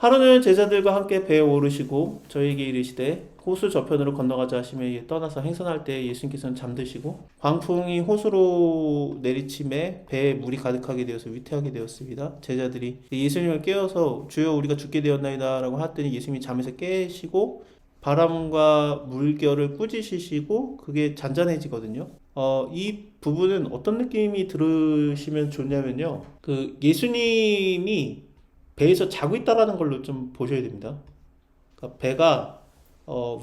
하루는 제자들과 함께 배에 오르시고 저에게 이르시되 호수 저편으로 건너가자 하시며 떠나서 행선할 때 예수님께서는 잠드시고 광풍이 호수로 내리침에 배에 물이 가득하게 되어서 위태하게 되었습니다. 제자들이 예수님을 깨워서 주여 우리가 죽게 되었나이다 라고 하더니 예수님이 잠에서 깨시고 바람과 물결을 꾸짖으시고 그게 잔잔해지거든요. 이 부분은 어떤 느낌이 들으시면 좋냐면요. 그 예수님이 배에서 자고 있다라는 걸로 좀 보셔야 됩니다. 그러니까 배가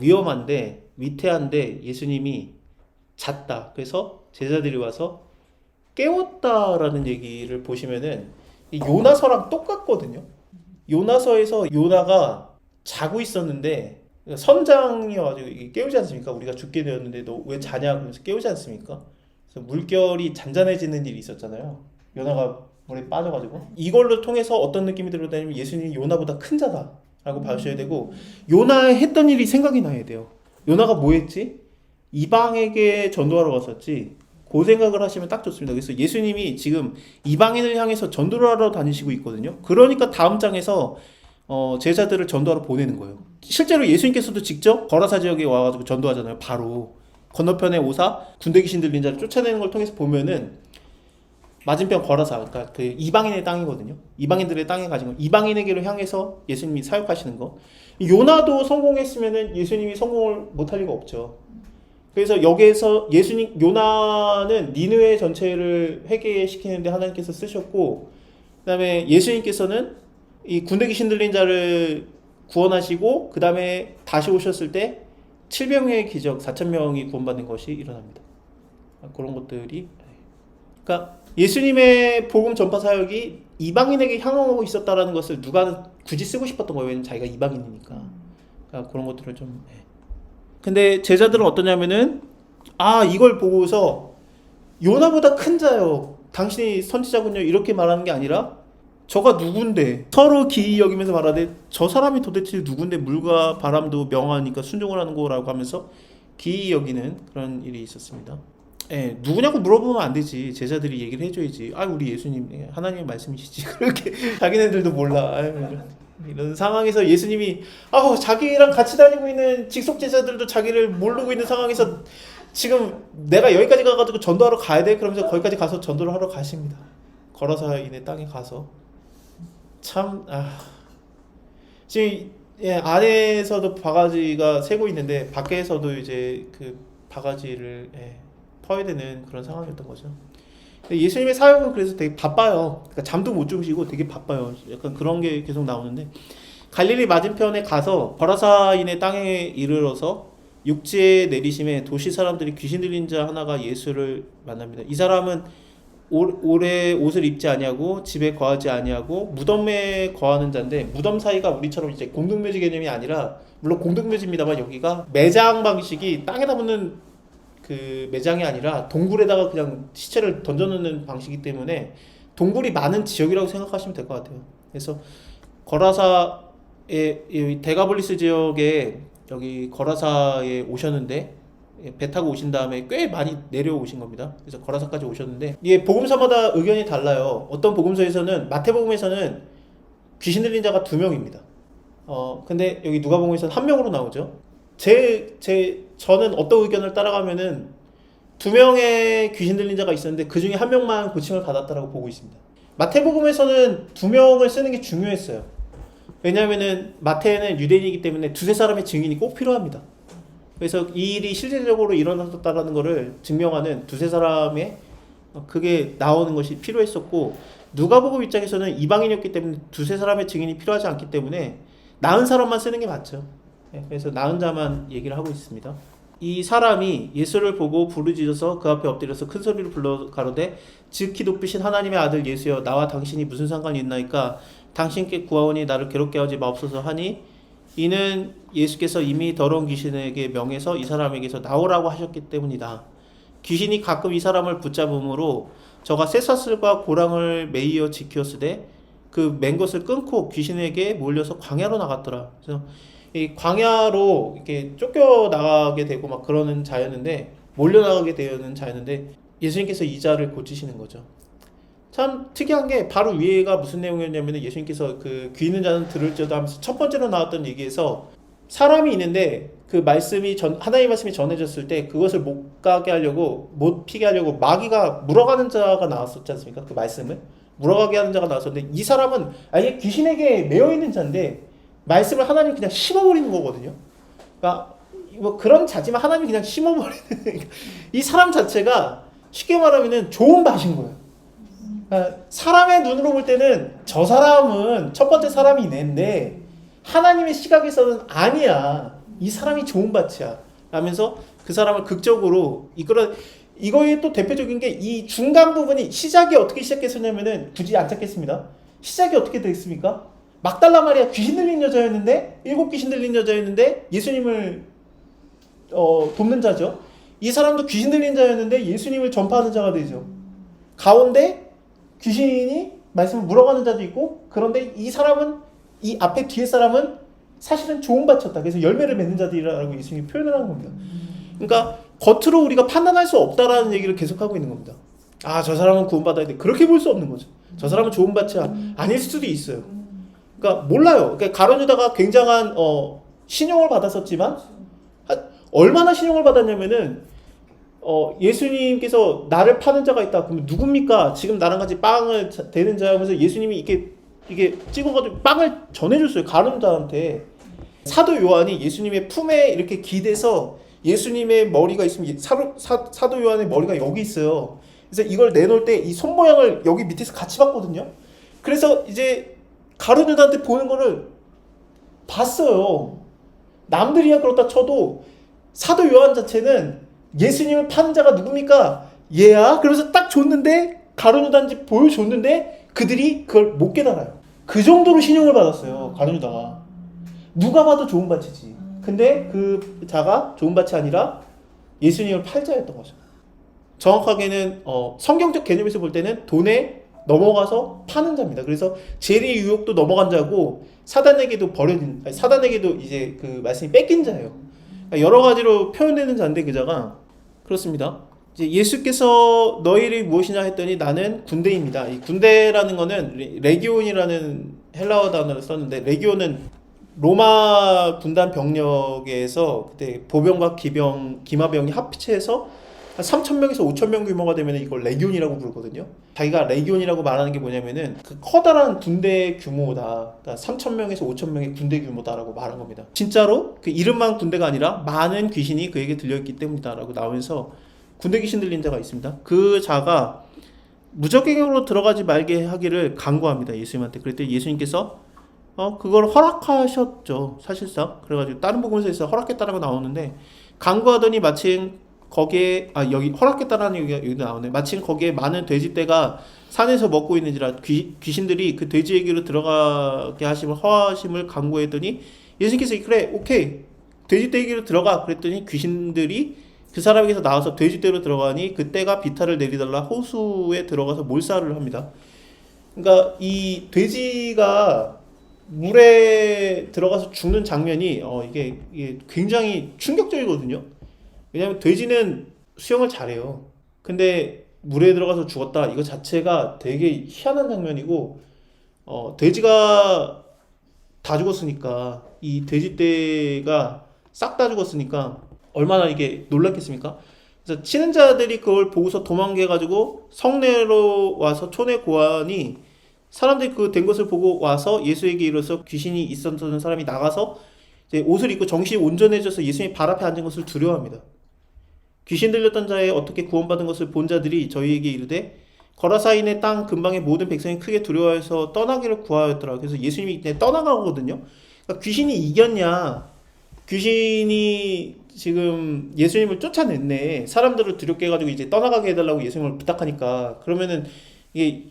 위험한데 위태한데 예수님이 잤다. 그래서 제자들이 와서 깨웠다라는 얘기를 보시면은 이 요나서랑 똑같거든요. 요나서에서 요나가 자고 있었는데 선장이어가지고 이게 깨우지 않습니까? 우리가 죽게 되었는데 너 왜 자냐? 그러면서 깨우지 않습니까? 그래서 물결이 잔잔해지는 일이 있었잖아요. 요나가 물에 빠져가지고 이걸로 통해서 어떤 느낌이 들었냐면 예수님이 요나보다 큰 자다라고 봐주셔야 되고 요나의 했던 일이 생각이 나야 돼요. 요나가 뭐 했지? 이방에게 전도하러 갔었지. 그 생각을 하시면 딱 좋습니다. 그래서 예수님이 지금 이방인을 향해서 전도를 하러 다니시고 있거든요. 그러니까 다음 장에서 제자들을 전도하러 보내는 거예요. 실제로 예수님께서도 직접 거라사 지역에 와가지고 전도하잖아요. 바로 건너편에 오사 군대 귀신 들린 자를 쫓아내는 걸 통해서 보면은 맞은편 거라사, 그러니까 그 이방인의 땅이거든요. 이방인들의 땅에 가지고 이방인에게로 향해서 예수님이 사역하시는 거. 요나도 성공했으면은 예수님이 성공을 못할 리가 없죠. 그래서 여기에서 요나는 니느웨 전체를 회개시키는데 하나님께서 쓰셨고, 그다음에 예수님께서는 이 군대 귀신 들린 자를 구원하시고, 그다음에 다시 오셨을 때 700명의 기적, 4,000명이 구원받는 것이 일어납니다. 그런 것들이, 그러니까 예수님의 복음 전파 사역이 이방인에게 향하고 있었다라는 것을 누가 굳이 쓰고 싶었던 거예요. 왜냐면 자기가 이방인이니까. 그러니까 그런 것들을 좀. 근데 제자들은 어떠냐면은 이걸 보고서 요나보다 큰 자요. 당신이 선지자군요. 이렇게 말하는 게 아니라 저가 누군데 서로 기이 여기면서 말하되 저 사람이 도대체 누군데 물과 바람도 명하니까 순종을 하는 거라고 하면서 기이 여기는 그런 일이 있었습니다. 누구냐고 물어보면 안 되지. 제자들이 얘기를 해줘야지. 우리 예수님 하나님의 말씀이시지. 그렇게 자기네들도 몰라. 이런 상황에서 예수님이 자기랑 같이 다니고 있는 직속 제자들도 자기를 모르고 있는 상황에서 지금 내가 여기까지 가가지고 전도하러 가야 돼. 그러면서 거기까지 가서 전도를 하러 가십니다. 거라사인의 땅에 가서 참 지금 안에서도 바가지가 새고 있는데 밖에서도 이제 그 바가지를 퍼야 되는 그런 상황이었던 거죠. 예수님의 사역은 그래서 되게 바빠요. 그러니까 잠도 못 주무시고 되게 바빠요. 약간 그런 게 계속 나오는데 갈릴리 맞은편에 가서 거라사인의 땅에 이르러서 육지에 내리심에 도시 사람들이 귀신 들린 자 하나가 예수를 만납니다. 이 사람은 오래 옷을 입지 아니하고 집에 거하지 아니하고 무덤에 거하는 자인데 무덤 사이가 우리처럼 이제 공동묘지 개념이 아니라 물론 공동묘지입니다만 여기가 매장 방식이 땅에다 묻는 그 매장이 아니라 동굴에다가 그냥 시체를 던져놓는 방식이기 때문에 동굴이 많은 지역이라고 생각하시면 될 것 같아요. 그래서 거라사의 데가볼리스 지역에 여기 거라사에 오셨는데 배 타고 오신 다음에 꽤 많이 내려오신 겁니다. 그래서 거라사까지 오셨는데 이게 복음서마다 의견이 달라요. 어떤 복음서에서는 마태복음에서는 귀신 들린 자가 2명입니다. 근데 여기 누가복음에서는 1명으로 나오죠. 저는 어떤 의견을 따라가면은 2명의 귀신 들린 자가 있었는데 그 중에 1명만 고침을 받았다라고 보고 있습니다. 마태복음에서는 2명을 쓰는 게 중요했어요. 왜냐하면은 마태는 유대인이기 때문에 2-3사람의 증인이 꼭 필요합니다. 그래서 이 일이 실질적으로 일어났다라는 것을 증명하는 2-3사람의 그게 나오는 것이 필요했었고, 누가복음 입장에서는 이방인이었기 때문에 2-3사람의 증인이 필요하지 않기 때문에 나은 사람만 쓰는 게 맞죠. 그래서 나은 자만 얘기를 하고 있습니다. 이 사람이 예수를 보고 부르짖어서 그 앞에 엎드려서 큰 소리로 불러 가로되 지극히 높으신 하나님의 아들 예수여 나와 당신이 무슨 상관이 있나이까 당신께 구하오니 나를 괴롭게 하지 마옵소서 하니 이는 예수께서 이미 더러운 귀신에게 명해서 이 사람에게서 나오라고 하셨기 때문이다. 귀신이 가끔 이 사람을 붙잡음으로 저가 쇠사슬과 고랑을 매이어 지켰으되 그 맨 것을 끊고 귀신에게 몰려서 광야로 나갔더라. 그래서 이 광야로 이렇게 쫓겨 나가게 되고 막 그러는 자였는데 몰려 나가게 되는 자였는데 예수님께서 이 자를 고치시는 거죠. 참 특이한 게 바로 위에가 무슨 내용이었냐면 예수님께서 그 귀 있는 자는 들을지어다 하면서 첫 번째로 나왔던 얘기에서 사람이 있는데 그 말씀이 하나님의 말씀이 전해졌을 때 그것을 못 가게 하려고 못 피게 하려고 마귀가 물어가는 자가 나왔었지 않습니까? 그 말씀을 물어가게 하는 자가 나왔었는데 이 사람은 아예 귀신에게 매여 있는 자인데 말씀을 하나님 그냥 심어버리는 거거든요. 그러니까 뭐 그런 자지만 하나님이 그냥 심어버리는 이 사람 자체가 쉽게 말하면은 좋은 밭인 거예요. 그러니까 사람의 눈으로 볼 때는 저 사람은 첫 번째 사람이 낸데 하나님의 시각에서는 아니야. 이 사람이 좋은 밭이야. 라면서 그 사람을 극적으로 이거의 또 대표적인 게 이 중간 부분이 시작이 어떻게 시작했었냐면은 굳이 안 찾겠습니다. 시작이 어떻게 됐습니까? 막달라 마리아 귀신 들린 여자였는데 7 귀신 들린 여자였는데 예수님을 돕는 자죠. 이 사람도 귀신 들린 자였는데 예수님을 전파하는 자가 되죠. 가운데 귀신이 말씀을 물어가는 자도 있고 그런데 이 사람은 이 앞에 뒤에 사람은 사실은 좋은 밭이었다. 그래서 열매를 맺는 자들이라고 예수님이 표현을 한 겁니다. 그러니까 겉으로 우리가 판단할 수 없다라는 얘기를 계속하고 있는 겁니다. 아, 저 사람은 구원받아야 돼. 그렇게 볼 수 없는 거죠. 저 사람은 좋은 밭이야. 아닐 수도 있어요. 그러니까 몰라요. 그러니까 가룟 유다가 굉장한 신용을 받았었지만 얼마나 신용을 받았냐면은 예수님께서 나를 파는 자가 있다. 그러면 누굽니까? 지금 나랑 같이 빵을 대는 자 하면서 예수님이 이게 찍어가지고 빵을 전해줬어요. 가룟 유다한테. 사도 요한이 예수님의 품에 이렇게 기대서 예수님의 머리가 있으면 사도 요한의 머리가 여기 있어요. 그래서 이걸 내놓을 때 이 손 모양을 여기 밑에서 같이 봤거든요. 그래서 이제 가룟 유다한테 보는 거를 봤어요. 남들이야 그렇다 쳐도 사도 요한 자체는 예수님을 파는 자가 누굽니까? 얘야. 그래서 딱 줬는데 가룟 유다인지 보여줬는데 그들이 그걸 못 깨달아요. 그 정도로 신용을 받았어요. 가룟 유다가. 누가 봐도 좋은 밭이지. 근데 그 자가 좋은 밭이 아니라 예수님을 팔자였던 거죠. 정확하게는 성경적 개념에서 볼 때는 돈에 넘어가서 파는 자입니다. 그래서 재리 유혹도 넘어간 자고 사단에게도 이제 그 말씀이 뺏긴 자예요. 그러니까 여러 가지로 표현되는 자인데 그 자가 그렇습니다. 이제 예수께서 너희를 무엇이냐 했더니 나는 군대입니다. 이 군대라는 거는 레기온이라는 헬라어 단어를 썼는데 레기온은 로마 군단 병력에서 그때 보병과 기마병이 합체해서 한 3,000명에서 5,000명 규모가 되면 이걸 레기온이라고 부르거든요. 자기가 레기온이라고 말하는 게 뭐냐면은 그 커다란 군대 규모다. 그러니까 3,000명에서 5,000명의 군대 규모다라고 말한 겁니다. 진짜로 그 이름만 군대가 아니라 많은 귀신이 그에게 들려있기 때문이다라고 나오면서 군대 귀신 들린 자가 있습니다. 그 자가 무적행으로 들어가지 말게 하기를 간구합니다. 예수님한테. 그랬더니 예수님께서 그걸 허락하셨죠. 사실상. 그래가지고 다른 복음서에서 허락했다라고 나오는데 간구하더니 마침 거기에 여기 허락했다라는 얘기가 여기 나오네. 마침 거기에 많은 돼지떼가 산에서 먹고 있는지라 귀신들이 그 돼지에게로 들어가게 하심을 허하심을 간구했더니 예수님께서 그래 오케이 돼지떼에게로 들어가 그랬더니 귀신들이 그 사람에게서 나와서 돼지떼로 들어가니 그 떼가 비탈을 내리달라 호수에 들어가서 몰살을 합니다. 그러니까 이 돼지가 물에 들어가서 죽는 장면이 이게 굉장히 충격적이거든요. 왜냐하면 돼지는 수영을 잘해요. 근데 물에 들어가서 죽었다 이거 자체가 되게 희한한 장면이고 돼지가 다 죽었으니까 이 돼지떼가 싹 다 죽었으니까 얼마나 이게 놀랐겠습니까? 그래서 치는 자들이 그걸 보고서 도망가가지고 성내로 와서 촌에 고하니 사람들이 그 된 것을 보고 와서 예수에게 이르러서 귀신이 있었던 사람이 나가서 이제 옷을 입고 정신이 온전해져서 예수님 발 앞에 앉은 것을 두려워합니다. 귀신 들렸던 자의 어떻게 구원받은 것을 본 자들이 저희에게 이르되 거라사인의 땅 근방의 모든 백성이 크게 두려워해서 떠나기를 구하였더라. 그래서 예수님이 이제 떠나가거든요. 그러니까 귀신이 이겼냐? 귀신이 지금 예수님을 쫓아냈네. 사람들을 두렵게 해가지고 이제 떠나가게 해달라고 예수님을 부탁하니까 그러면은 이게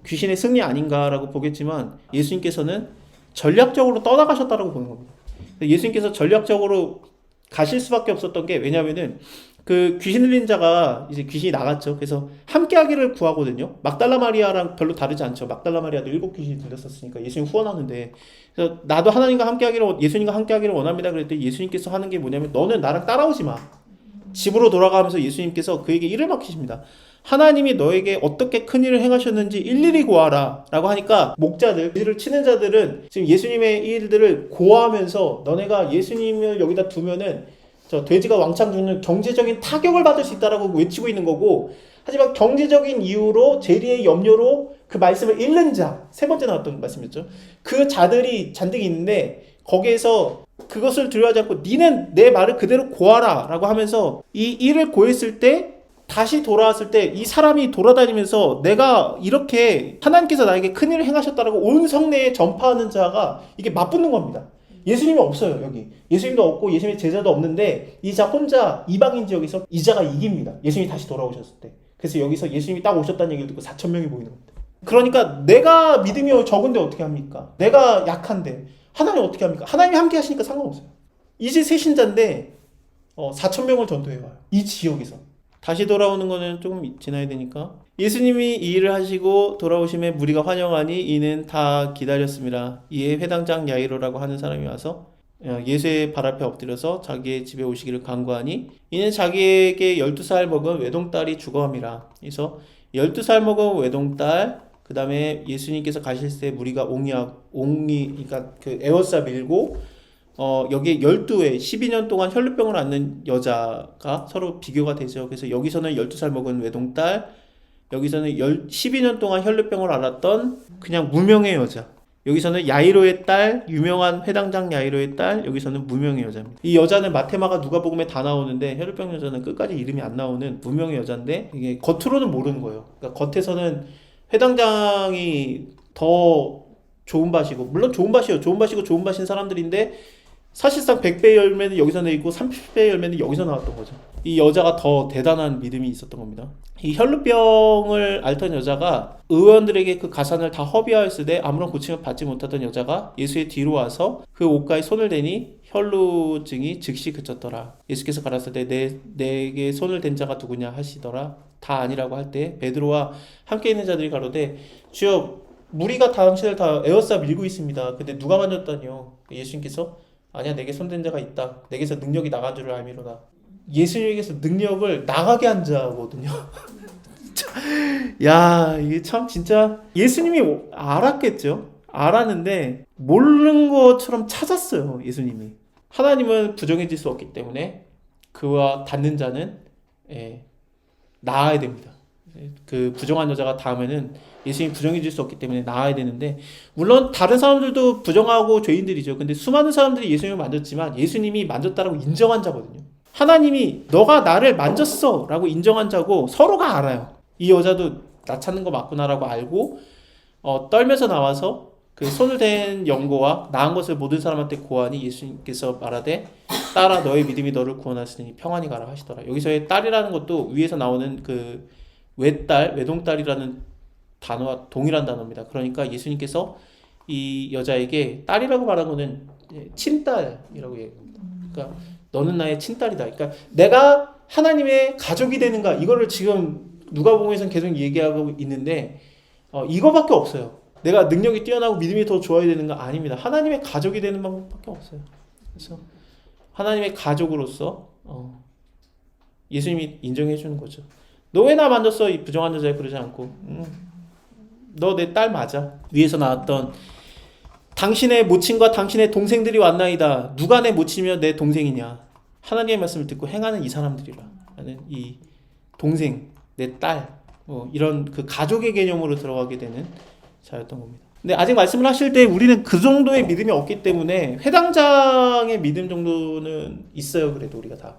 귀신의 승리 아닌가라고 보겠지만 예수님께서는 전략적으로 떠나가셨다라고 보는 겁니다. 예수님께서 전략적으로 가실 수밖에 없었던 게 왜냐면은 그 귀신 들린 자가 이제 귀신이 나갔죠. 그래서 함께하기를 구하거든요. 막달라 마리아랑 별로 다르지 않죠. 막달라 마리아도 7 귀신이 들렸었으니까 예수님 후원하는데 그래서 나도 하나님과 함께하기를 예수님과 함께하기를 원합니다. 그랬더니 예수님께서 하는 게 뭐냐면 너는 나랑 따라오지 마. 집으로 돌아가면서 예수님께서 그에게 일을 맡기십니다. 하나님이 너에게 어떻게 큰 일을 행하셨는지 일일이 고하라 라고 하니까 목자들, 그를 치는 자들은 지금 예수님의 일들을 고하면서 너네가 예수님을 여기다 두면은 저 돼지가 왕창 죽는 경제적인 타격을 받을 수 있다라고 외치고 있는 거고, 하지만 경제적인 이유로 재리의 염려로 그 말씀을 잃는 자, 세 번째 나왔던 말씀이었죠. 그 자들이 잔뜩 있는데 거기에서 그것을 두려워하지 않고 니는 내 말을 그대로 고하라 라고 하면서 이 일을 고했을 때 다시 돌아왔을 때 이 사람이 돌아다니면서 내가 이렇게 하나님께서 나에게 큰일을 행하셨다라고 온 성내에 전파하는 자가 이게 맞붙는 겁니다. 예수님이 없어요. 여기 예수님도 없고 예수님의 제자도 없는데 이 자 혼자 이방인 지역에서 이 자가 이깁니다. 예수님이 다시 돌아오셨을 때. 그래서 여기서 예수님이 딱 오셨다는 얘기를 듣고 4,000명이 모이는 겁니다. 그러니까 내가 믿음이 적은데 어떻게 합니까? 내가 약한데 하나님 어떻게 합니까? 하나님이 함께 하시니까 상관없어요. 이제 새 신자인데 4,000명을 전도해와요. 이 지역에서. 다시 돌아오는 거는 조금 지나야 되니까. 예수님이 이 일을 하시고 돌아오심에 무리가 환영하니 이는 다 기다렸습니다. 이에 회당장 야이로라고 하는 사람이 와서 예수의 발 앞에 엎드려서 자기의 집에 오시기를 간구하니 이는 자기에게 12살 먹은 외동딸이 죽어함이라. 그래서 12살 먹은 외동딸, 그 다음에 예수님께서 가실 때 무리가 그러니까 그 에워싸 밀고 여기에 12회 12년 동안 혈루병을 앓는 여자가 서로 비교가 되죠. 그래서 여기서는 12살 먹은 외동딸, 여기서는 12년 동안 혈루병을 앓았던 그냥 무명의 여자, 여기서는 야이로의 딸, 유명한 회당장 야이로의 딸, 여기서는 무명의 여자입니다. 이 여자는 마테마가 누가복음에 다 나오는데 혈루병 여자는 끝까지 이름이 안 나오는 무명의 여자인데 이게 겉으로는 모르는 거예요. 그러니까 겉에서는 회당장이 더 좋은 밭이고, 물론 좋은 밭이에요. 좋은 밭이고 좋은 밭인 사람들인데 사실상 100배 열매는 여기서 내있고 30배 열매는 여기서 나왔던 거죠. 이 여자가 더 대단한 믿음이 있었던 겁니다. 이 혈루병을 앓던 여자가 의원들에게 그 가산을 다 허비하였으되 아무런 고침을 받지 못하던 여자가 예수의 뒤로 와서 그 옷가에 손을 대니 혈루증이 즉시 그쳤더라. 예수께서 가라사대 내게 손을 댄 자가 누구냐 하시더라. 다 아니라고 할 때 베드로와 함께 있는 자들이 가로되 주여 무리가 당신을 다 에워싸 밀고 있습니다. 근데 누가 만졌다니요? 예수님께서 아니야, 내게 손댄 자가 있다. 내게서 능력이 나간 줄을 알미로다. 예수님에게서 능력을 나가게 한 자거든요. 야, 이게 참 진짜 예수님이 알았겠죠. 알았는데 모르는 것처럼 찾았어요. 예수님이. 하나님은 부정해질 수 없기 때문에 그와 닿는 자는 나아야 됩니다. 그 부정한 여자가 닿으면은 예수님이 부정해질 수 없기 때문에 나아야 되는데, 물론 다른 사람들도 부정하고 죄인들이죠. 근데 수많은 사람들이 예수님을 만졌지만 예수님이 만졌다라고 인정한 자거든요. 하나님이 너가 나를 만졌어 라고 인정한 자고 서로가 알아요. 이 여자도 나 찾는 거 맞구나라고 알고 떨면서 나와서 그 손을 댄 연고와 나은 것을 모든 사람한테 고하니 예수님께서 말하되 딸아 너의 믿음이 너를 구원하시니 평안히 가라 하시더라. 여기서의 딸이라는 것도 위에서 나오는 그 외딸, 외동딸이라는 단어와 동일한 단어입니다. 그러니까 예수님께서 이 여자에게 딸이라고 말한 거는 친딸이라고 얘기합니다. 그러니까 너는 나의 친딸이다. 그러니까 내가 하나님의 가족이 되는가, 이거를 지금 누가복음에서는 계속 얘기하고 있는데 이거밖에 없어요. 내가 능력이 뛰어나고 믿음이 더 좋아야 되는가? 아닙니다. 하나님의 가족이 되는 방법밖에 없어요. 그래서 하나님의 가족으로서 예수님이 인정해 주는 거죠. 너 왜 나 만졌어? 이 부정한 여자에 그러지 않고 너 내 딸 맞아. 위에서 나왔던 당신의 모친과 당신의 동생들이 왔나이다. 누가 내 모친이며 내 동생이냐. 하나님의 말씀을 듣고 행하는 이 사람들이라. 나는 이 동생, 내 딸, 이런 그 가족의 개념으로 들어가게 되는 자였던 겁니다. 근데 아직 말씀을 하실 때 우리는 그 정도의 믿음이 없기 때문에 회당장의 믿음 정도는 있어요. 그래도 우리가 다.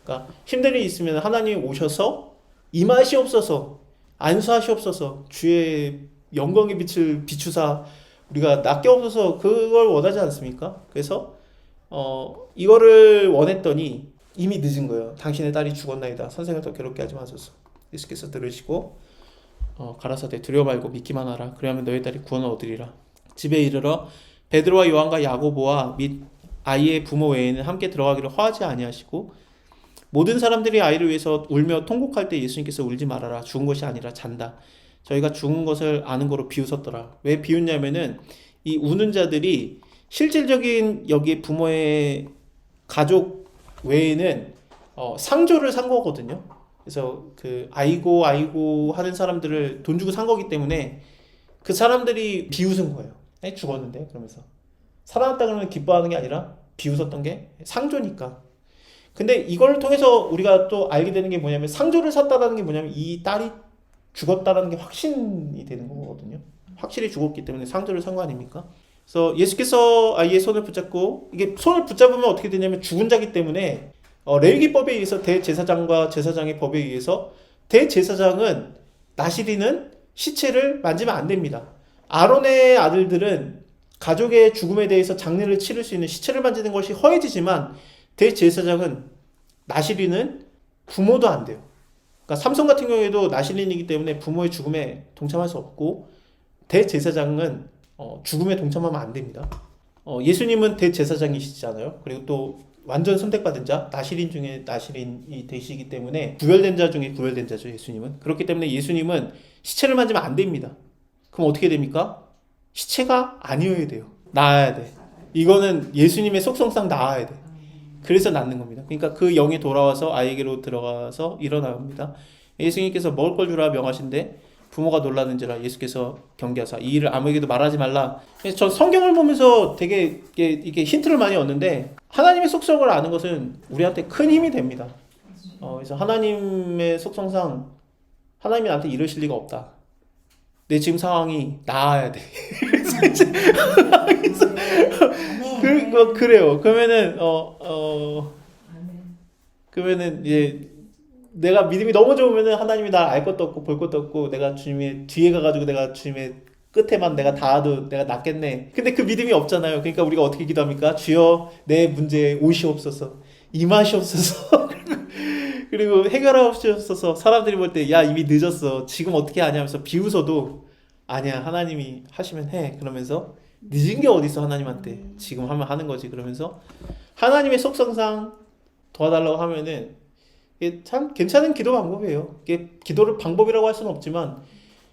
그러니까 힘든 일이 있으면 하나님이 오셔서 임하시옵소서, 안수하시옵소서, 주의 영광의 빛을 비추사 우리가 낫게 없어서 그걸 원하지 않습니까? 그래서 이거를 원했더니 이미 늦은 거예요. 당신의 딸이 죽었나이다. 선생을 더 괴롭게 하지 마소서. 예수께서 들으시고 가라사대 두려워 말고 믿기만 하라. 그리하면 너희 딸이 구원을 얻으리라. 집에 이르러 베드로와 요한과 야고보와 및 아이의 부모 외에는 함께 들어가기를 허하지 아니하시고 모든 사람들이 아이를 위해서 울며 통곡할 때 예수님께서 울지 말아라. 죽은 것이 아니라 잔다. 저희가 죽은 것을 아는 거로 비웃었더라. 왜 비웃냐면은 이 우는 자들이 실질적인 여기 부모의 가족 외에는 상조를 산 거거든요. 그래서 그 아이고 아이고 하는 사람들을 돈 주고 산 거기 때문에 그 사람들이 비웃은 거예요. 죽었는데 그러면서 살아났다 그러면 기뻐하는 게 아니라 비웃었던 게 상조니까. 근데 이걸 통해서 우리가 또 알게 되는 게 뭐냐면 상조를 샀다라는 게 뭐냐면 이 딸이 죽었다라는 게 확신이 되는 거거든요. 확실히 죽었기 때문에 상조를 산 거 아닙니까? 그래서 예수께서 아이의 손을 붙잡고 이게 손을 붙잡으면 어떻게 되냐면 죽은 자기 때문에 레위기법에 의해서 대제사장과 제사장의 법에 의해서 대제사장은 나시리는 시체를 만지면 안 됩니다. 아론의 아들들은 가족의 죽음에 대해서 장례를 치를 수 있는 시체를 만지는 것이 허해지지만 대제사장은 나시리는 부모도 안 돼요. 그러니까 삼손 같은 경우에도 나시린이기 때문에 부모의 죽음에 동참할 수 없고 대제사장은 죽음에 동참하면 안 됩니다. 예수님은 대제사장이시잖아요. 그리고 또 완전 선택받은 자, 나시린 중에 나시린이 되시기 때문에 구별된 자 중에 구별된 자죠, 예수님은. 그렇기 때문에 예수님은 시체를 만지면 안 됩니다. 그럼 어떻게 됩니까? 시체가 아니어야 돼요. 나아야 돼. 이거는 예수님의 속성상 나아야 돼. 그래서 낳는 겁니다. 그러니까 그 영이 돌아와서 아이에게로 들어가서 일어납니다. 예수님께서 먹을 걸 주라 명하신데 부모가 놀라는지라 예수께서 경계하사 이 일을 아무에게도 말하지 말라. 그래서 전 성경을 보면서 되게 이게 힌트를 많이 얻는데 하나님의 속성을 아는 것은 우리한테 큰 힘이 됩니다. 그래서 하나님의 속성상 하나님이 나한테 이러실 리가 없다. 내 지금 상황이 나아야 돼. 그래요. 그러면은 이제 내가 믿음이 너무 좋으면은 하나님이 날 알 것도 없고 볼 것도 없고 내가 주님의 뒤에 가가지고 내가 주님의 끝에만 내가 닿아도 내가 낫겠네. 근데 그 믿음이 없잖아요. 그러니까 우리가 어떻게 기도합니까? 주여 내 문제에 오시옵소서, 임하시옵소서. 그리고 해결하옵소서. 사람들이 볼 때 야 이미 늦었어. 지금 어떻게 하냐 하면서 비웃어도 아니야 하나님이 하시면 해. 그러면서 늦은 게 어딨어 하나님한테. 지금 하면 하는 거지. 그러면서 하나님의 속성상 도와달라고 하면은 이게 참 괜찮은 기도 방법이에요. 이게 기도를 방법이라고 할 수는 없지만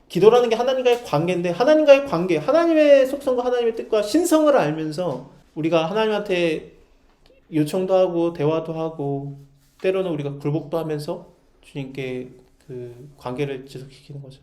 기도라는 게 하나님과의 관계인데 하나님과의 관계, 하나님의 속성과 하나님의 뜻과 신성을 알면서 우리가 하나님한테 요청도 하고 대화도 하고 때로는 우리가 굴복도 하면서 주님께 그 관계를 지속시키는 거죠.